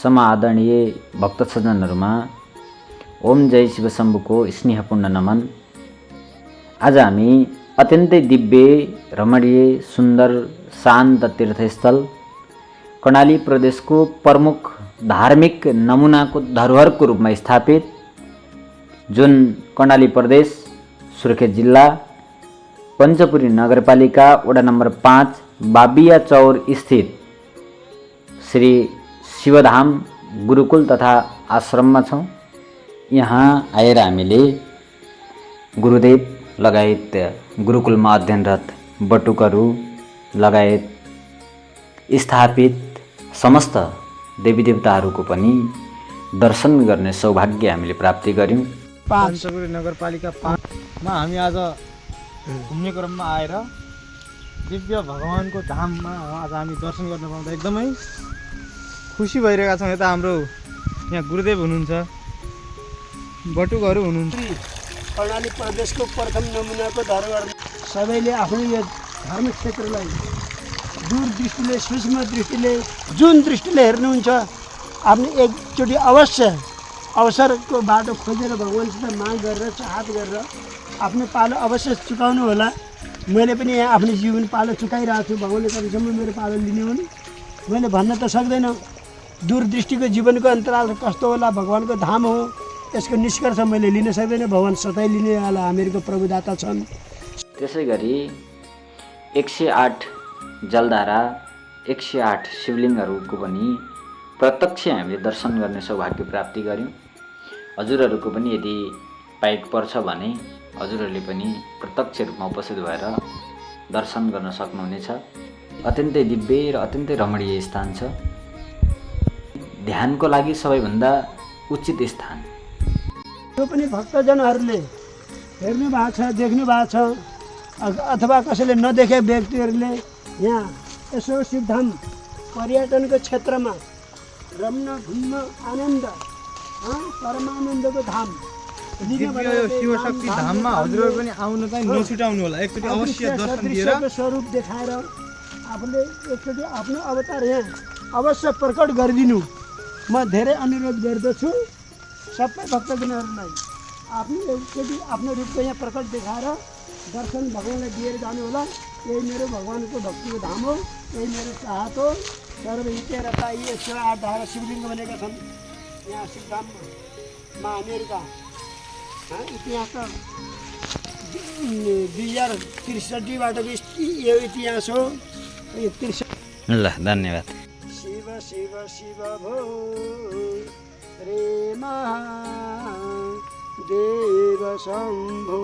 समादरणीय भक्त सज्जनहरूमा ओम जय शिव शम्भुको स्नेहपूर्ण नमन। आज हामी अत्यन्तै दिव्य, रमणीय, सुन्दर, शान्त तीर्थस्थल कर्णाली प्रदेशको प्रमुख धार्मिक नमुनाको धरोहरको रूपमा स्थापित जुन कर्णाली प्रदेश, सुर्खेत जिल्ला, पञ्चपुरी नगरपालिका वडा नम्बर 5 बाबिया चौर स्थित श्री शिवधाम गुरुकुल तथा आश्रममा छौँ। यहाँ आएर हामीले गुरुदेव लगायत गुरुकुलमा अध्ययनरत बटुकहरू लगायत स्थापित समस्त देवीदेवताहरूको पनि दर्शन गर्ने सौभाग्य हामीले प्राप्ति गऱ्यौँ। पञ्चपुरी नगरपालिका 5 मा हामी आज घुम्ने क्रममा आएर दिव्य भगवानको धाममा आज हामी दर्शन गर्न पाउँदा एकदमै खुसी भइरहेका छौँ। यता हाम्रो यहाँ गुरुदेव हुनुहुन्छ, बटुकहरू हुनुहुन्छ। कर्णाली प्रदेशको प्रथम नमुनाको धरोहर सबैले आफ्नो यो धार्मिक क्षेत्रलाई दूरदृष्टिले, सूक्ष्म दृष्टिले, जुन दृष्टिले हेर्नुहुन्छ आफ्नो एकचोटि अवश्य अवसरको बाटो खोजेर भगवानसित माग गरेर चाहत गरेर आफ्नो पालो अवश्य चुकाउनु होला। मैले पनि यहाँ आफ्नो जीवन पालो चुकाइरहेको छु। भगवानले कतिसम्म मेरो पालो लिने हुन् मैले भन्न त सक्दैन। दूरदृष्टिको जीवनको अन्तराल कस्तो होला, भगवानको धाम हो, यसको निष्कर्ष मैले लिन सक्दैन। भगवान सधैँ लिनेवाला हामीहरूको प्रभुदाता छन्। त्यसै गरी 108 जलधारा, 108 शिवलिङ्गहरूको पनि प्रत्यक्ष हामीले दर्शन गर्ने सौभाग्य प्राप्ति गऱ्यौँ। हजुरहरूको पनि यदि पाइक पर्छ भने हजुरहरूले पनि प्रत्यक्ष रूपमा उपस्थित भएर दर्शन गर्न सक्नुहुनेछ। अत्यन्तै दिव्य र अत्यन्तै रमणीय स्थान छ। ध्यानको लागि सबैभन्दा उचित स्थान। यो पनि भक्तजनहरूले हेर्नु भएको छ, देख्नु भएको छ, अथवा कसैले नदेखे व्यक्तिहरूले यहाँ यसो शिवधाम पर्यटनको क्षेत्रमा रम्न घुम्न आनन्द परमानन्दको धाम शिवशक्ति धाममा हजुरहरू पनि आउनु चाहिँ नछुटाउनु होला। एकचोटि अवश्य दर्शन दिएर स्वरूप देखाएर आफूले एकचोटि आफ्नो अवतार यहाँ अवश्य प्रकट गरिदिनु म धेरै अनुरोध गर्दछु। सबै भक्तजनहरूलाई आफ्नो एकचोटि आफ्नो रूपको यहाँ प्रकट देखाएर दर्शन भगवानलाई दिएर जानु होला। यही मेरो भगवानको भक्तिको धाम हो, यही मेरो चाहत हो। सर्व हितेर पाइए 108 धारा शिवलिङ्ग बनेका छन् यहाँ शिवधाममा। हामीहरूका इतिहास त 2063बाट यो इतिहास हो। ल धन्यवाद। शिव शिव शिव भो रे महादेव शम्भो।